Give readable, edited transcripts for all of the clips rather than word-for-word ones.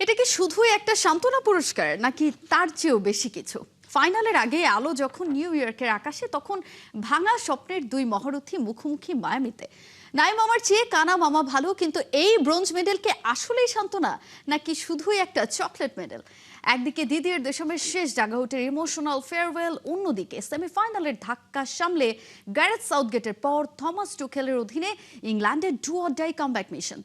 এটা কি শুধুই একটা সান্ত্বনা পুরস্কার নাকি তার চেয়েও বেশি কিছু? ফাইনালের আগে আলো যখন নিউ ইয়র্কের আকাশে, তখন ভাঙা স্বপ্নের দুই মহারথী মুখোমুখি মায়ামিতে। নাই মামার চেয়ে কানা মামা ভালো, কিন্তু এই ব্রোঞ্জ মেডেলকে আসলেই সান্ত্বনা নাকি শুধুই একটা চকলেট মেডেল? একদিকে দিদিয়ের দেশমের শেষ ডাগআউটের ইমোশনাল ফেয়ারওয়েল, অন্যদিকে সেমিফাইনালের ধাক্কা সামলে গ্যারেথ সাউথগেটের পর থমাস টুখেলের অধীনে ইংল্যান্ডের do or die comeback mission.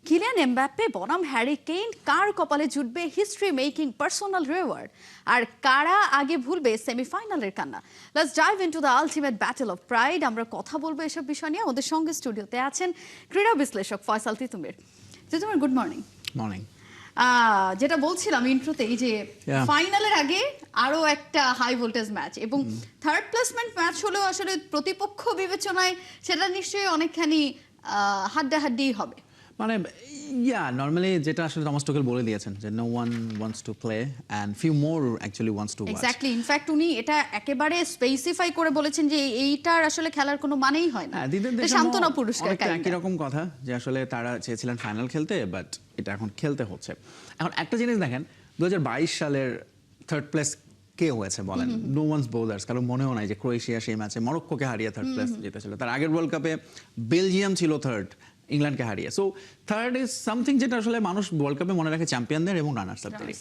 Kylian Mbappe বনাম হ্যারি কেইন, কার কপালে জুটবে হিস্ট্রি মেকিং পার্সোনাল রিওয়ার্ড, আর কারা আগে ভুলবে সেমিফাইনালের কান্না? Let's dive into the ultimate battle of pride. আমরা কথা বলবো এসব বিষয় নিয়ে। আমাদের সঙ্গে স্টুডিওতে আছেন ক্রীড়া বিশ্লেষক Faisal Titumir. Titumir, good morning. Morning. যেটা বলছিলাম ইন্ট্রোতেই যে ফাইনালের আগে আরো একটা হাই ভোল্টেজ ম্যাচ, এবং থার্ড প্লেসমেন্ট ম্যাচ হলেও আসলে প্রতিপক্ষ বিবেচনায় সেটা নিশ্চয়ই অনেকখানি হাড্ডাহাড্ডি হবে। মানে নরমালি যেটা আসলে টমাস টুখেল বলে দিয়েছেন যে no one wants to play and few more actually wants to watch. Exactly, in fact উনি এটা একেবারে স্পেসিফাই করে বলেছেন যে এইটার আসলে খেলার কোনো মানেই হয় না। সান্ত্বনা পুরস্কার একই রকম কথা, যে আসলে তারা চেয়েছিলেন ফাইনাল খেলতে, বাট এটা এখন খেলতে হচ্ছে। এখন একটা জিনিস দেখেন, 2022 সালের থার্ড প্লেস কে হয়েছে বলেন? নো ওয়ান্স বোলার্স, কারণ মনেও নাই যে ক্রোয়েশিয়া সেই ম্যাচে মরক্কোকে হারিয়ে থার্ড প্লেস জিতেছিল। তার আগের ওয়ার্ল্ড কাপে বেলজিয়াম ছিল থার্ড, ইংল্যান্ডকে হারিয়ে। সো থার্ড ইজ সামথিং যেটা আসলে মানুষ ওয়ার্ল্ড কাপে মনে রাখে চ্যাম্পিয়নদের এবং রানার্স আপদেরই।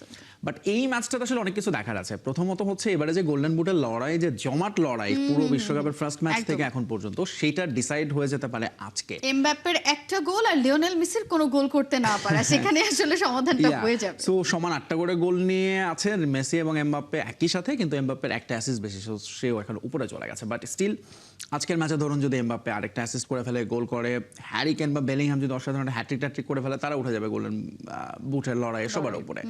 বাট এই ম্যাচটাতে আসলে অনেক কিছু দেখার আছে। প্রথমত হচ্ছে এবারে যে গোল্ডেন বুটের লড়াই, যে জমাট লড়াই পুরো বিশ্বকাপের ফার্স্ট ম্যাচ থেকে এখন পর্যন্ত, সেটা ডিসাইড হয়ে যেতে পারে আজকে। এমবাপ্পের একটা গোল আর লিওনেল মেসির কোনো গোল করতে না পারা, সেখানে আসলে সমাধানটা হয়ে যাবে। সো সমান 8টা করে গোল নিয়ে আছেন মেসি এবং এমবাপ্পে একই সাথে, কিন্তু এমবাপ্পের একটা অ্যাসিস্ট বেশি, সেও এখন উপরে চলে গেছে। বাট স্টিল আজকের ম্যাচে ধরুন যদি এমবাপ্পে আরেকটা অ্যাসিস্ট করে ফেলে, গোল করে, হ্যারি কেন বা বেলিংহাম যদি অসাধারণ হ্যাট্রিক ট্যাট্রিক করে ফেলে, তারা উঠে যাবে গোল্ডেন বুটের লড়াই সবার উপরে।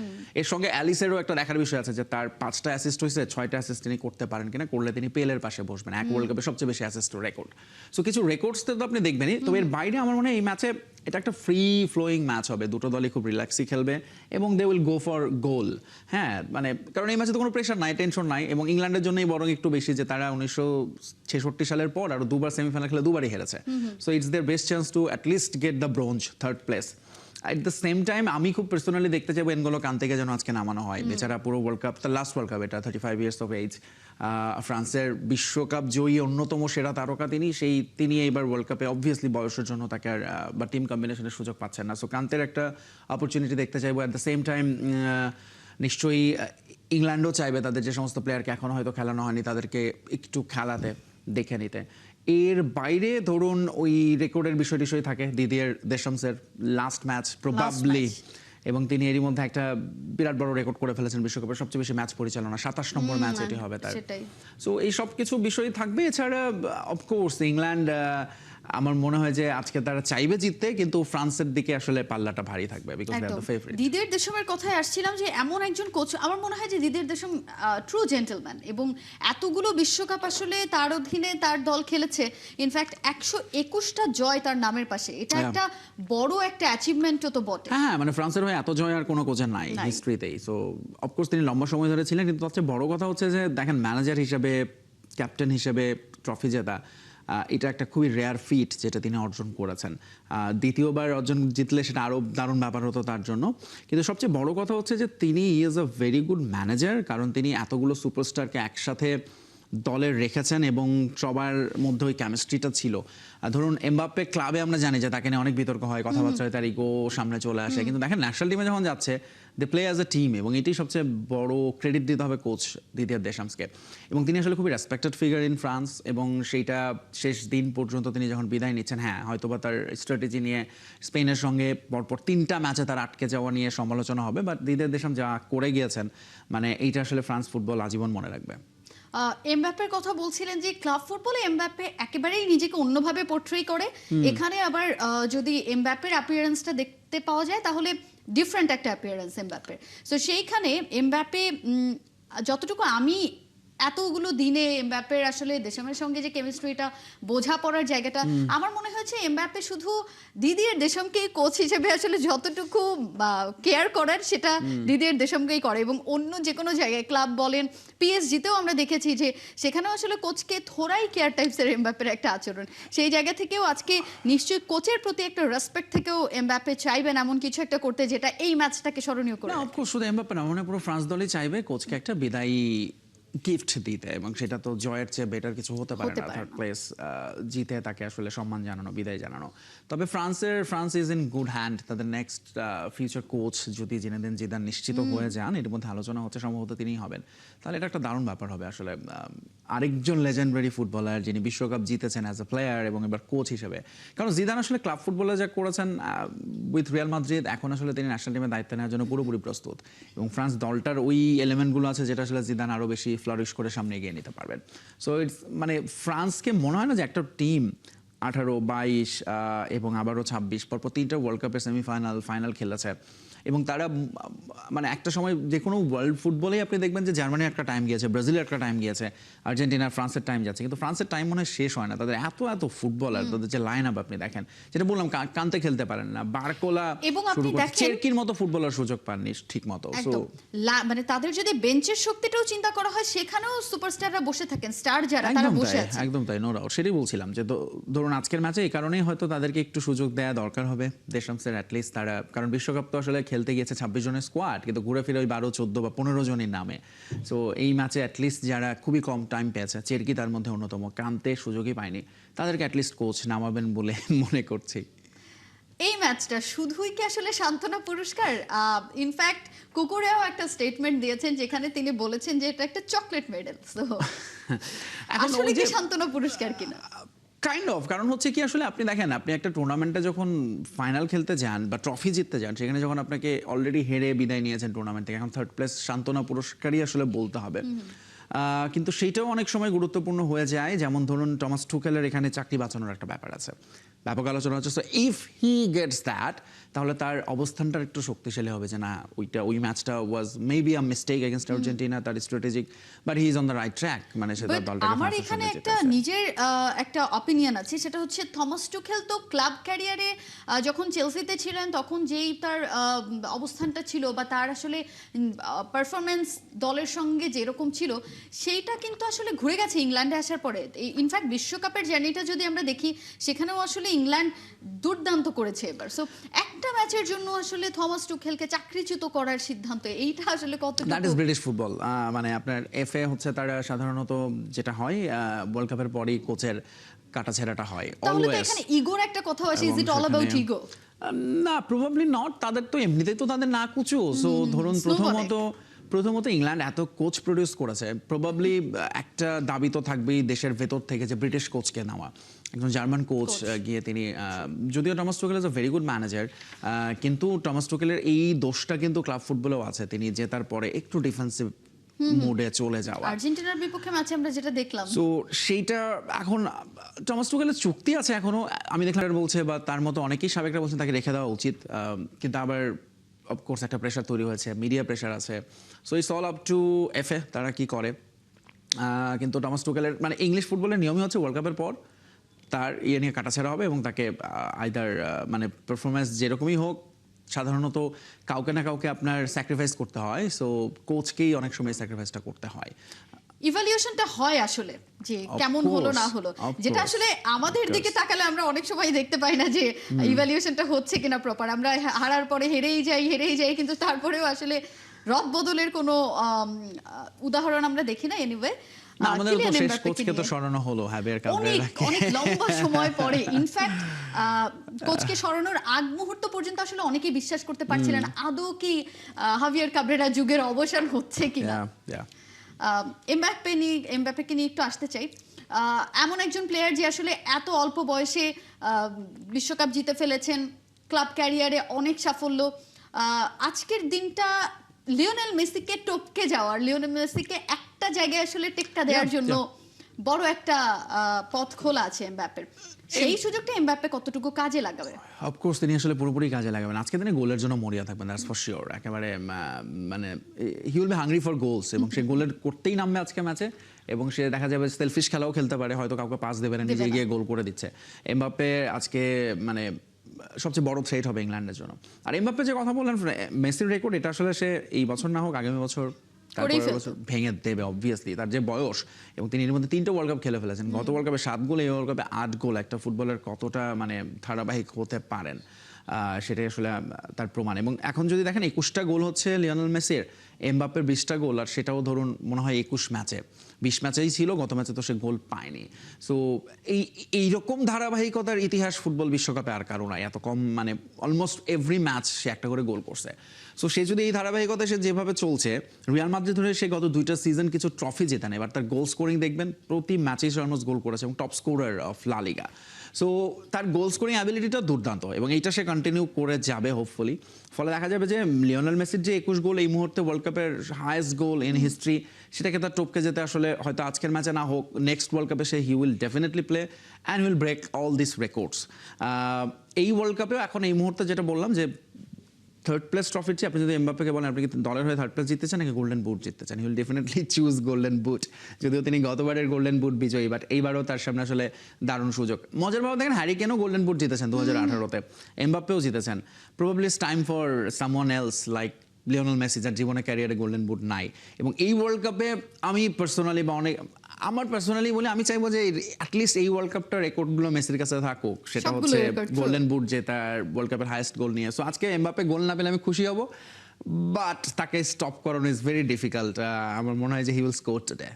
এর সঙ্গে অ্যালিসেরও একটা দেখার বিষয় আছে যে তার 5টা অ্যাসিস্ট হয়েছে, 6টা অ্যাসিস্ট তিনি করতে পারেন কিনা। করলে তিনি পেলের পাশে বসবেন, এক ওয়ার্ল্ড কাপে সবচেয়ে বেশি অ্যাসিস্ট রেকর্ড। সো কিছু রেকর্ডস তো আপনি দেখবেনই। তবে এর বাইরে আমার মনে হয় এই ম্যাচে এটা একটা ফ্রি ফ্লোয়িং ম্যাচ হবে। দুটো দলই খুব রিল্যাক্সই খেলবে এবং দে উইল গো ফর গোল। হ্যাঁ, মানে কারণ এই ম্যাচে তো কোনো প্রেশার নাই, টেনশন নাই। এবং ইংল্যান্ডের জন্যই বরং একটু বেশি যে তারা 1966 সালের পর আরো দুবার সেমিফাইনাল খেলে দুবারই হেরেছে। So it's there best chance to at least get the bronze third place. At the same time আমি খুব পার্সোনালি দেখতে চাইবো এনগোলো কান্তেকে যেন আজকে নামানো হয়। বেচারা পুরো ওয়ার্ল্ড কাপ, তার লাস্ট ওয়ার্ল্ড কাপ এটা, 35 ইয়ার্স অফ এজ। ফ্রান্সের বিশ্বকাপ জয়ী অন্যতম সেরা তারকা তিনি এইবার ওয়ার্ল্ড কাপে অবভিয়াসলি বয়সের জন্য তাকে আর বা টিম কম্বিনেশনের সুযোগ পাচ্ছেন না। সো কান্তের একটা অপরচুনিটি দেখতে চাইবো। অ্যাট দ্য সেম টাইম নিশ্চয়ই ইংল্যান্ডও চাইবে তাদের যে সমস্ত প্লেয়ারকে এখনো হয়তো খেলানো হয়নি তাদেরকে একটু খেলাতে, দেখে নিতে। এর বাইরে ধরুন ওই রেকর্ডের বিষয় থাকে, দিদিয়ের দেশমসের লাস্ট ম্যাচ প্রবাবলি, এবং তিনি এরই মধ্যে একটা বিরাট বড় রেকর্ড করে ফেলেছেন বিশ্বকাপের সবচেয়ে বেশি ম্যাচ পরিচালনা, 27 নম্বর ম্যাচ এটি হবে তার। সো এই সব কিছু বিষয় থাকবে। এছাড়া অফকোর্স ইংল্যান্ড, আমার মনে হয় যে আজকে তারা চাইবে জিততে, কিন্তু ফ্রান্সের দিকে আসলে পাল্লাটা ভারী থাকবে because they are the favourite. Didier দেশমের কথায় আসছিলাম যে এমন একজন কোচ, আমার মনে হয় যে দিদিয়ের দেশম ট্রু জেন্টলম্যান, এবং এতগুলো বিশ্বকাপ আসলে তার অধীনে তার দল খেলেছে। ইনফ্যাক্ট 121টা জয় তার নামের পাশে, এটা একটা বড় একটা অ্যাচিভমেন্টও তো বটে। হ্যাঁ, মানে ফ্রান্সের হয়ে এত জয় আর কোনো কোচের নাই হিস্ট্রিতেই। সো অফকোর্স তিনি লম্বা সময় ধরে ছিলেন, কিন্তু সবচেয়ে বড় কথা হচ্ছে যে দেখেন ম্যানেজার হিসেবে, ক্যাপ্টেন হিসেবে ট্রফি জেতা, এটা একটা খুবই রেয়ার ফিট যেটা তিনি অর্জন করেছেন। দ্বিতীয়বার অর্জন জিতলে সেটা আরও দারুণ ব্যাপার হতো তার জন্য। কিন্তু সবচেয়ে বড় কথা হচ্ছে যে তিনি is a very good manager, কারণ তিনি এতগুলো সুপারস্টারকে একসাথে দলের রেখেছেন এবং সবার মধ্যে ওই কেমিস্ট্রিটা ছিল। ধরুন এমবাপ্পে ক্লাবে আমরা জানি যে তাকে নিয়ে অনেক বিতর্ক হয়, কথাবার্তা হয়, তার ইগো সামনে চলে আসে, কিন্তু দেখেন ন্যাশনাল টিমে যখন যাচ্ছে they play as a team, এবং এটি সবচেয়ে বড় ক্রেডিট দিতে হবে কোচ দিদিয়ের দেশামসকে। এবং তিনি আসলে খুবই রেসপেক্টেড ফিগার ইন ফ্রান্স, এবং সেইটা শেষ দিন পর্যন্ত তিনি যখন বিদায় নিচ্ছেন, হ্যাঁ হয়তোবা তার স্ট্র্যাটেজি নিয়ে স্পেনের সঙ্গে পরপর 3টা ম্যাচে তার আটকে যাওয়া নিয়ে সমালোচনা হবে, বাট দিদিয়ের দেশাম যা করে গিয়েছেন, মানে এইটা আসলে ফ্রান্স ফুটবল আজীবন মনে রাখবে। এমবাপ্পের কথা বলছিলেন যে ক্লাব ফুটবলে এমবাপ্পে একেবারেই নিজেকে অন্যভাবে পোর্ট্রে করে। এখানে আবার যদি এমবাপ্পের অ্যাপিয়ারেন্সটা দেখতে পাওয়া যায় তাহলে ডিফারেন্ট একটা অ্যাপিয়ারেন্স এমবাপ্পের। সো সেইখানে এমবাপ্পে যতটুকু আমি এতগুলো দিনে এমবাপ্পের আসলে দেশমের সঙ্গে যে কেমিস্ট্রিটা বোঝাপড়ার জায়গাটা, আমার মনে হয়েছে এমবাপ্পে শুধু দিদিয়ের দেশমকে কোচ হিসেবে আসলে যতটুকু কেয়ার করার সেটা দিদিয়ের দেশমকেই করে, এবং অন্য যে কোনো জায়গায় ক্লাব বলেন, পিএসজিতেও আমরা দেখেছি যে সেখানেও আসলে কোচকে থোড়াই কেয়ার টাইপসের এমবাপ্পের একটা আচরণ। সেই জায়গা থেকেও আজকে নিশ্চয়ই কোচের প্রতি একটা রেসপেক্ট থেকেও এমবাপ্পে চাইবেন এমন কিছু একটা করতে যেটা এই ম্যাচটাকে স্মরণীয় করে। না, অফকোর্স শুধু এমবাপ্পে না, মনে হয় পুরো ফ্রান্স দলই চাইবে কোচকে একটা বিদায়ী গিফট দিতে, এবং সেটা তো জয়ের চেয়ে বেটার কিছু হতে পারে না। থার্ড প্লেস জিতে তাকে আসলে সম্মান জানানো, বিদায় জানানো। তবে France is in good hand. তাদের নেক্সট ফিউচার কোচ যদি জিনেদিন জিদান নিশ্চিত হয়ে যান, এর মধ্যে আলোচনা হচ্ছে সম্ভবত তিনিই হবেন, তাহলে এটা একটা দারুণ ব্যাপার হবে আসলে। আরেকজন লেজেন্ডারি ফুটবলার যিনি বিশ্বকাপ জিতেছেন অ্যাজ এ প্লেয়ার এবং এবার কোচ হিসেবে, কারণ জিদান আসলে ক্লাব ফুটবলে যা করেছেন উইথ রিয়াল মাদ্রিদ, এখন আসলে তিনি ন্যাশনাল টিমের দায়িত্ব নেওয়ার জন্য পুরোপুরি প্রস্তুত, এবং ফ্রান্স দলটার ওই এলিমেন্টগুলো আছে যেটা আসলে জিদান আরও বেশি ফ্লারিশ করে সামনে এগিয়ে নিতে পারবেন। সো ইটস মানে ফ্রান্সকে মনে হয় না যে একটা টিম 18, 22 এবং আবারও 26 পরপর 3টা ওয়ার্ল্ড কাপের সেমিফাইনাল, ফাইনাল খেলেছে, এবং তারা মানে একটা সময় যে কোনো ওয়ার্ল্ড ফুটবলেই আপনি দেখবেন যে জার্মানির একটা টাইম গিয়েছে, ব্রাজিলের একটা টাইম গিয়েছে, আর্জেন্টিনা, ফ্রান্সের টাইম যাচ্ছে, কিন্তু ফ্রান্সের টাইম মনে হয় শেষ হয় না। তাদের এত ফুটবলার, তাদের যে লাইন আপ আপনি দেখেন, যেটা বললাম কান্তে খেলতে পারেন না, বারকোলা এবং আপনি দেখেন চেরকির মতো ফুটবলার সুযোগ পাননি ঠিক মতো। মানে তাদের যদি বেঞ্চের শক্তিটাও চিন্তা করা হয়, সেখানেও সুপারস্টাররা বসে থাকেন, স্টার যারা তারা বসে আছে। একদম তাই, নো ডাউট। সেটাই বলছিলাম যে ধরুন আজকের ম্যাচে এই কারণেই হয়তো তাদেরকে একটু সুযোগ দেওয়া দরকার হবে দেশামসের অ্যাটলিস্ট। তারা কারণ বিশ্বকাপ তো আসলে খেলতে গিয়েছে 26 জনের স্কোয়াড, কিন্তু ঘুরে ফিরে ওই 12, 14 বা 15 জনের নামে। সো এই ম্যাচে অ্যাটলিস্ট যারা খুবই কম টাইম পেয়েছে, চেরকি তার মধ্যে অন্যতম, কান্তে সুযোগই পায়নি, তাদেরকে অ্যাটলিস্ট কোচ নামাবেন বলে মনে করছি। এই ম্যাচটা শুধুই কি আসলে সান্ত্বনা পুরস্কার? ইনফ্যাক্ট কুকুরেও একটা স্টেটমেন্ট দিয়েছেন যেখানে তিনি বলেছেন যে এটা একটা চকলেট মেডেল। সো আসলে কি সান্ত্বনা পুরস্কার কিনা? কাইন্ড অফ, কারণ হচ্ছে কি আসলে আপনি দেখেন, আপনি একটা টুর্নামেন্টে যখন ফাইনাল খেলতে যান বা ট্রফি জিততে যান, সেখানে যখন আপনাকে অলরেডি হেরে বিদায় নিয়েছেন টুর্নামেন্ট থেকে, এখন থার্ড প্লেস সান্ত্বনা পুরস্কারই আসলে বলতে হবে। কিন্তু সেইটাও অনেক সময় গুরুত্বপূর্ণ হয়ে যায়, যেমন ধরুন টমাস টুকেলের এখানে চাকরি বাঁচানোর একটা ব্যাপার আছে, ব্যাপক আলোচনা হচ্ছে। So if he gets that, তাহলে তার অবস্থানটা একটু শক্তিশালী হবে যে না, ওই ম্যাচটা was maybe a mistake against Argentina, তার strategic, but he is on the right track. মানে সেটা দলটাকে আমার এখানে একটা নিজের একটা অপিনিয়ন আছে, সেটা হচ্ছে থমাস টুখেল তো ক্লাব ক্যারিয়ারে যখন চেলসিতে ছিলেন তখন যেই তার অবস্থানটা ছিল বা তার আসলে পারফরমেন্স দলের সঙ্গে যেরকম ছিল, সেইটা কিন্তু আসলে ঘুরে গেছে ইংল্যান্ডে আসার পরে। ইনফ্যাক্ট বিশ্বকাপের জার্নিটা যদি আমরা দেখি, সেখানেও আসলে ইংল্যান্ড দুর্দান্ত করেছে এবার। সো একটা ম্যাচের জন্য আসলে থমাস টুখেলকে চাকরিচ্যুত করার সিদ্ধান্ত, এইটা আসলে কতটা? That is British football. মানে আপনার এফএ হচ্ছে তারা সাধারণত যেটা হয় ওয়ার্ল্ড কাপের পরেই কোচের কাটাছেঁড়াটা হয় অলওয়েজ। এখানে ইগোর একটা কথা আছে, is it all about ego? না, প্রবাবলি নট। তাদের তো এমনিতেই তো তাদের না কুচু। সো ধরুন প্রথমত ইংল্যান্ড এত কোচ প্রডিউস করেছে, প্রবাবলি একটা দাবি তো থাকবেই দেশের ভেতর থেকে যে ব্রিটিশ কোচকে নেওয়া। একজন জার্মান কোচ গিয়ে তিনি, যদিও Thomas Tuchel is a very good manager, কিন্তু টমাস টুকেলের এই দোষটা কিন্তু ক্লাব ফুটবলেও আছে, তিনি জেতার পরে একটু ডিফেন্সিভ মোডে চলে যাওয়া। আর্জেন্টিনার বিপক্ষে ম্যাচে আমরা যেটা দেখলাম, সো সেইটা এখন টমাস টুকেলের চুক্তি আছে এখনো, আমি দেখলাম বলছে, বা তার মতো অনেকেই সাবেকরা বলছেন তাকে রেখে দেওয়া উচিত, কিন্তু আবার অফকোর্স একটা প্রেশার তৈরি হয়েছে, মিডিয়া প্রেশার আছে। So it's all up to FA, তারা কি করে। কিন্তু টমাস টুকেলের মানে ইংলিশ ফুটবলের নিয়মই হচ্ছে ওয়ার্ল্ড কাপের পর তার ইয়ে নিয়ে কাটাছেড়া হবে, এবং তাকে আইদার মানে পারফরমেন্স যেরকমই হোক, সাধারণত কাউকে না কাউকে আপনার স্যাক্রিফাইস করতে হয়। সো কোচকেই অনেক সময় স্যাক্রিফাইসটা করতে হয়। ইভালুয়েশনটা হয় আসলে যে কেমন হলো না হলো, যেটা আসলে আমাদের দিকে তাকালে আমরা অনেক সময় দেখতে পাই না যে ইভালুয়েশনটা হচ্ছে কিনা প্রপার। আমরা হারার পরে হেরেই যাই, কিন্তু তারপরেও আসলে রদ বদলের কোনো উদাহরণ আমরা দেখি না। এনিওয়ে, আমাদের তো শেষ কোচকে তো সরানো হলো হাবিয়ার কাবরেরাকে অনেক লম্বা সময় পরে। ইনফ্যাক্ট কোচকে সরানোর আগ মুহূর্ত পর্যন্ত আসলে অনেকেই বিশ্বাস করতে পারছিলেন আদৌ কি হাবিয়ার কাবরেরা যুগের অবসান হচ্ছে কিনা। এমবাপ্পেকে নিয়ে একটু আসতে চাই। এমন একজন প্লেয়ার যে আসলে এত অল্প বয়সে বিশ্বকাপ জিতে ফেলেছেন, ক্লাব ক্যারিয়ারে অনেক সাফল্য। আজকের দিনটা লিওনেল মেসিকে টপকে যাওয়ার, লিওনেল মেসিকে একটা জায়গায় আসলে টেক্কা দেওয়ার জন্য বড় একটা পথ খোলা আছে এমবাপ্পের, সেই সুযোগটা এমবাপ্পে কতটুকু কাজে লাগাবে? অফকোর্স তিনি আসলে পুরোপুরি কাজে লাগাবেন। আজকে তিনি গোলের জন্য মরিয়া থাকবেন, দ্যাটস ফর শিওর। একেবারে মানে he will be hungry for goals, এবং সে গোলের করতেই নামবে আজকে ম্যাচে। এবং সে দেখা যাবে সেলফিশ খেলাও খেলতে পারে, হয়তো কাউকে পাস দেবে না, নিজে গিয়ে গোল করে দিচ্ছে। এমবাপ্পে আজকে মানে সবচেয়ে বড় থ্রেট হবে ইংল্যান্ডের জন্য। আর এমবাপ্পে যে কথা বললেন, মেসির রেকর্ড, এটা আসলে সে এই বছর না হোক আগামী বছর তারপরের বছর ভেঙে দেবে অবভিয়াসলি। তার যে বয়স, এবং তিনি এর মধ্যে 3টা ওয়ার্ল্ড কাপ খেলে ফেলেছেন। গত ওয়ার্ল্ড কাপে 7 গোল, এই ওয়ার্ল্ড কাপে 8 গোল। একটা ফুটবলের কতটা মানে ধারাবাহিক হতে পারেন সেটাই আসলে তার প্রমাণ। এবং এখন যদি দেখেন 21টা গোল হচ্ছে লিওনেল মেসির, এমবাপ্পের 20টা গোল, আর সেটাও ধরুন মনে হয় 21 ম্যাচে। 20 ম্যাচেই ছিল, গত ম্যাচে তো সে গোল পায়নি। সো এইরকম ধারাবাহিকতার ইতিহাস ফুটবল বিশ্বকাপে আর কারো নাই। এত কম মানে অলমোস্ট এভরি ম্যাচ সে একটা করে গোল করছে। সো সে যদি এই ধারাবাহিকতা সে যেভাবে চলছে, রিয়াল মাদ্রিদ ধরে সে গত 2টা সিজন কিছু ট্রফি জেতে নেয়। এবার তার গোল স্কোরিং দেখবেন, প্রতি ম্যাচেই সে অলমোস্ট গোল করেছে এবং টপ স্কোরার অফ লা লিগা। সো তার গোল স্কোরিং অ্যাবিলিটিটা দুর্দান্ত, এবং এইটা সে কন্টিনিউ করে যাবে হোপফুলি। ফলে দেখা যাবে যে লিওনেল মেসির যে 21 গোল এই মুহূর্তে ওয়ার্ল্ড কাপের হাইয়েস্ট গোল ইন হিস্ট্রি, সেটাকে তার টপকে যেতে আসলে হয়তো আজকের ম্যাচে না হোক, নেক্সট ওয়ার্ল্ড কাপে সে he will definitely play and will break all this records. এই ওয়ার্ল্ড কাপেও এখন এই মুহূর্তে যেটা বললাম যে থার্ড প্লেস ট্রফির চেয়ে আপনি যদি এমবাপ্পেকে বলেন আপনি কি দলের হয়ে থার্ড প্লেস জিততে চান নাকি গোল্ডেন বুট জিততে চান, হি will definitely choose golden boot. যদিও তিনি গতবারের গোল্ডেন বুট বিজয়ী, বাট এইবারও তার সামনে আসলে দারুণ সুযোগ। মজার ভাবে দেখেন, হ্যারি কেনও গোল্ডেন বুট জিতেছেন 2018-তে, এমবাপ্পেও জিতেছেন। Probably it's time for someone else like Lionel Messi, যার জীবনে ক্যারিয়ারে গোল্ডেন বুট নাই। এবং এই ওয়ার্ল্ড কাপে আমি পার্সোনালি বা আমার পার্সোনালি বলে আমি চাইবো যে অ্যাটলিস্ট এই ওয়ার্ল্ড কাপটা রেকর্ডগুলো মেসির কাছে থাকুক, সেটা হচ্ছে গোল্ডেন বুট জেতার, ওয়ার্ল্ড কাপের হাইয়েস্ট গোল নিয়ে। সো আজকে এমবাপ্পে গোল না পেলে আমি খুশি হব, বাট তাকে স্টপ করানো ইজ ভেরি ডিফিকাল্ট। আমার মনে হয় যে হি উইল স্কোর টুডে।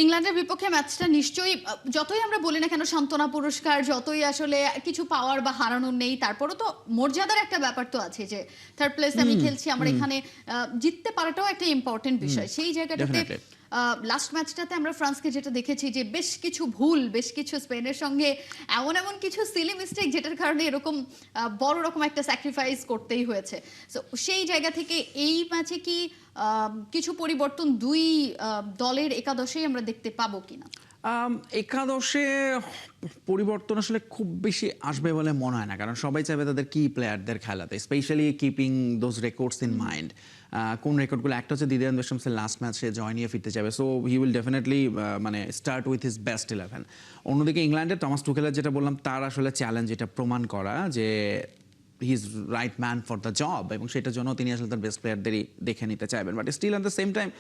ইংল্যান্ডের বিপক্ষে ম্যাচটা নিশ্চয়ই, যতই আমরা বলি না কেন সান্ত্বনা পুরস্কার, যতই আসলে কিছু পাওয়ার বা হারানোর নেই, তারপরও তো মর্যাদার একটা ব্যাপার তো আছে যে থার্ড প্লেসে আমি খেলছি, আমার এখানে জিততে পারাটাও একটা ইম্পর্টেন্ট বিষয়। সেই জায়গাটাতে লাস্ট ম্যাচটাতে আমরা ফ্রান্সকে যেটা দেখেছি যে বেশ কিছু ভুল, বেশ কিছু স্পেনের সঙ্গে এমন এমন কিছু সিলি মিস্টেক যেটার কারণে এরকম বড় রকম একটা স্যাক্রিফাইস করতেই হয়েছে। সো সেই জায়গা থেকে এই ম্যাচে কি কিছু পরিবর্তন দুই দলের একাদশেই আমরা দেখতে পাবো কিনা? একাদশে পরিবর্তন আসলে খুব বেশি আসবে বলে মনে হয় না, কারণ সবাই চাইবে তাদের কি প্লেয়ারদের খেলাতে, specially keeping those records in mind. কোন রেকর্ডগুলো, একটা হচ্ছে দিদিয়ান দেশমসের লাস্ট ম্যাচে জয় নিয়ে ফিরতে যাবে, সো হি উইল ডেফিনেটলি মানে স্টার্ট উইথ হিজ বেস্ট 11। অন্যদিকে ইংল্যান্ডের টমাস টুখেলের যেটা বললাম, তার আসলে চ্যালেঞ্জ এটা প্রমাণ করা যে he is right man for the job, এবং সেটার জন্য তিনি আসলে তার বেস্ট প্লেয়ারদেরই দেখে নিতে চাইবেন। But still at the same time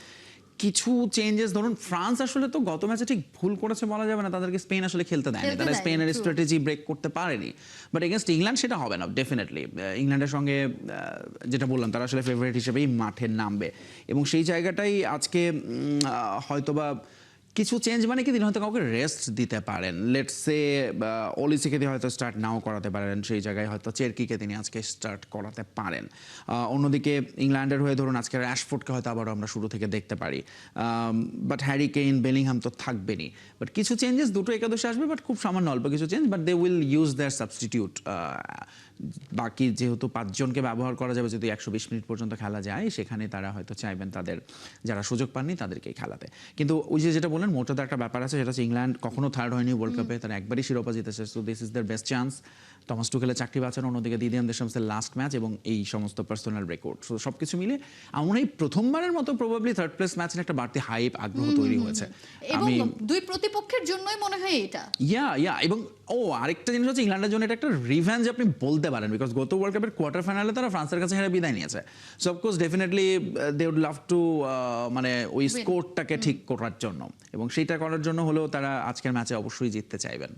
কিছু চেঞ্জেস, ধরুন ফ্রান্স আসলে তো গত ম্যাচে ঠিক ভুল করেছে বলা যাবে না, তাদেরকে স্পেন আসলে খেলতে দেয়নি, তারা স্পেনের স্ট্র্যাটেজি ব্রেক করতে পারেনি। বাট এগেনস্ট ইংল্যান্ড সেটা হবে না ডেফিনেটলি। ইংল্যান্ডের সঙ্গে যেটা বললাম, তারা আসলে ফেভারিট হিসেবেই মাঠে নামবে, এবং সেই জায়গাটাই আজকে হয়তোবা কিছু চেঞ্জ মানে কি, তিনি হয়তো কাউকে রেস্ট দিতে পারেন। লেটস সে অলিসিকে দিয়ে হয়তো স্টার্ট নাও করাতে পারেন, সেই জায়গায় হয়তো চেরকিকে তিনি আজকে স্টার্ট করাতে পারেন। অন্যদিকে ইংল্যান্ডের হয়ে ধরুন আজকে র্যাশফোর্ডকে হয়তো আবারও আমরা শুরু থেকে দেখতে পারি, বাট হ্যারি কেইন, বেলিংহাম তো থাকবেনই। বাট কিছু চেঞ্জেস দুটো একাদশে আসবে, বাট খুব সামান্য অল্প কিছু change, but they will use their substitute. বাকি যেহেতু 5 জনকে ব্যবহার করা যাবে, যদি 120 মিনিট পর্যন্ত খেলা যায়, সেখানে তারা হয়তো চাইবেন তাদের যারা সুযোগ পাননি তাদেরকেই খেলাতে। কিন্তু ওই যে যেটা বললেন, মোটাতে একটা ব্যাপার আছে, সেটা হচ্ছে ইংল্যান্ড কখনো থার্ড হয়নি ওয়ার্ল্ড কাপে, তারা একবারই শিরোপা জিতেছে। So this is their best chance. Thomas টুখেলের চাকরি বাঁচানো, অন্যদিকে দিদিয়ান দেশমসের লাস্ট ম্যাচ এবং এই সমস্ত পার্সোনাল রেকর্ড, সো সব কিছু মিলে আমার এই প্রথমবারের মতো প্রবাবলি থার্ড প্লেস ম্যাচের একটা বাড়তি হাইপ, আগ্রহ তৈরি হয়েছে। এবং দুই প্রতিপক্ষের জন্যই মনে হয় এটা এবং আরেকটা জিনিস হচ্ছে ইংল্যান্ডের জন্য এটা একটা রিভেঞ্জ আপনি বলতে পারেন, বিকজ গত ওয়ার্ল্ড কাপের কোয়ার্টার ফাইনালে তারা ফ্রান্সের কাছে হেরে বিদায় নিয়েছে। So of course definitely they would love to মানে ওই স্কোরটাকে ঠিক করার জন্য, এবং সেইটা করার জন্য হলেও তারা আজকের ম্যাচে অবশ্যই জিততে চাইবেন।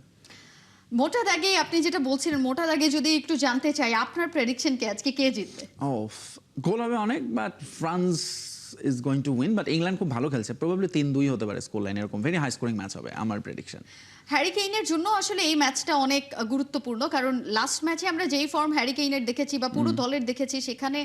মোটা দাগে আপনি যেটা বলছিলেন, মোটা দাগে যদি একটু জানতে চাই, আপনার প্রেডিকশন কি আজকে কে জিতবে? গোল হবে অনেক, but France is going to win. But England খুব ভালো খেলছে, প্রবাবলি 3-2 হতে পারে স্কোর লাইন, এরকম ভেরি হাই স্কোরিং ম্যাচ হবে আমার প্রেডিকশন। হ্যারি কেইনের জন্য আসলে এই ম্যাচটা অনেক গুরুত্বপূর্ণ, কারণ লাস্ট ম্যাচে আমরা যেই ফর্ম হ্যারি কেইনের দেখেছি বা পুরো দলের দেখেছি, সেখানে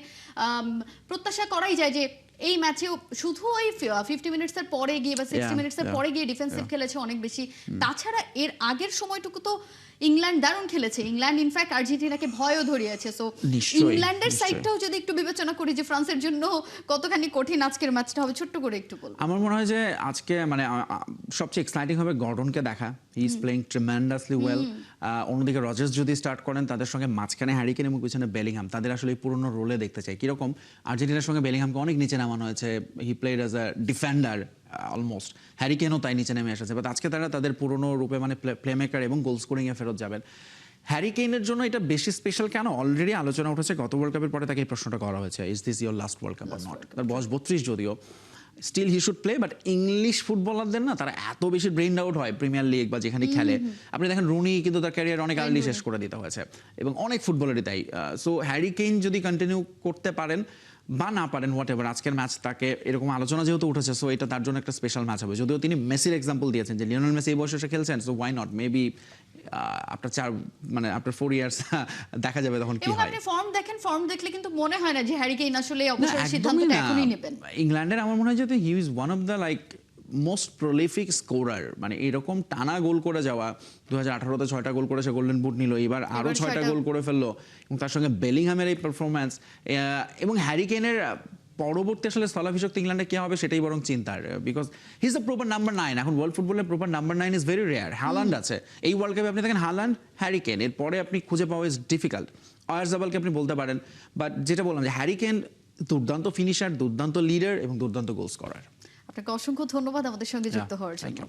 প্রত্যাশা করাই যায় যে এই ম্যাচেও শুধু ওই 50 মিনিটসের পরে গিয়ে বা 60 মিনিটসের পরে গিয়ে ডিফেন্সিভ খেলেছে অনেক বেশি। তাছাড়া এর আগের সময়টুকু তো ইংল্যান্ড দারুণ খেলেছে, ইংল্যান্ড ইনফ্যাক্ট আর্জেন্টিনাকে ভয়ও ধরিয়েছে। সো ইংল্যান্ডের সাইডটাও যদি একটু বিবেচনা করি যে ফ্রান্সের জন্য কতখানি কঠিন আজকের ম্যাচটা হবে, ছোট্ট করে একটু বলবো। আমার মনে হয় যে আজকে মানে সবচেয়ে এক্সাইটিং হবে গর্ডনকে দেখা, he is playing tremendously well. অন্যদিকে রজার্স যদি স্টার্ট করেন, তাদের সঙ্গে মাঝখানে হ্যারি কেন এবং পিছনে বেলিংহাম, তাদের আসলে এই পুরনো রোলে দেখতে চাই। কিরকম আর্জেন্টিনার সঙ্গে বেলিংহামকে অনেক নিচে নামানো হয়েছে, he played as a defender almost, Harry কেনও তাই নিচে নেমে এসেছে, বাট আজকে তারা তাদের পুরনো রূপে মানে প্লেমেকার এবং গোল স্কোরিংয়ে ফেরত যাবেন। হ্যারি কেইনের জন্য এটা বেশি স্পেশাল কেন? অলরেডি আলোচনা উঠেছে গত ওয়ার্ল্ড কাপের পরে তাকে এই প্রশ্নটা করা হয়েছে, is this your last world cup or not. তার বয়স 32 যদিও, still he should play. But English ফুটবলারদের না, তারা এত বেশি ব্রেইন আউট হয় প্রিমিয়ার লিগ বা যেখানে খেলে। আপনি দেখেন রুনি কিন্তু তার ক্যারিয়ার অনেক আর্লি শেষ করে দিতে হয়েছে, এবং অনেক ফুটবলারই তাই। সো হ্যারি কেইন যদি কন্টিনিউ করতে পারেন বা না পারেন হোয়াট এভার, আজকের ম্যাচ তাকে এরকম আলোচনা যেহেতু উঠেছে, সো এটা তার জন্য একটা স্পেশাল ম্যাচ হবে। যদিও তিনি মেসির এক্সাম্পল দিয়েছেন যে লিওনেল মেসি এই বয়সে এসে খেলছেন, সো ওয়াই নট, মেবি আপনার 4 ইয়ার্স দেখা যাবে তখন কি এবং হয়। আপনি ফর্ম দেখেন, ফর্ম দেখলে কিন্তু মনে হয় না যে হ্যারি কেইন আসলে অবসরের সিদ্ধান্তটা এখনই নেবেন। ইংল্যান্ডের আমার মনে হয় যে he is one of the like most prolific scorer, মানে এরকম টানা গোল করে যাওয়া। 2018-তে 6টা গোল করেছে, গোল্ডেন বুট নিল, এবার আরো 6টা গোল করে ফেললো, এবং তার সঙ্গে বেলিংহামের এই পারফরম্যান্স এবং হ্যারি কেইনের পরবর্তী আসলে স্থলাভিষিক্ত ইংল্যান্ডে কি হবে সেটাই বরং চিন্তার, because he is the proper number 9। এখন ওয়ার্ল্ড ফুটবলের proper number 9 is very rare. Haaland আছে এই ওয়ার্ল্ড কাপে, আপনি দেখেন হালান্ড, হ্যারি কেইন, এরপরে আপনি খুঁজে পাওয়া ইজ ডিফিকাল্ট। ওয়ারজাবালকে আপনি বলতে পারেন, বাট যেটা বললাম যে হ্যারি কেইন দুর্দান্ত ফিনিশার, দুর্দান্ত লিডার এবং দুর্দান্ত গোল স্কোরার। আপনাকে অসংখ্য ধন্যবাদ আমাদের সঙ্গে যুক্ত হওয়ার জন্য। Thank you.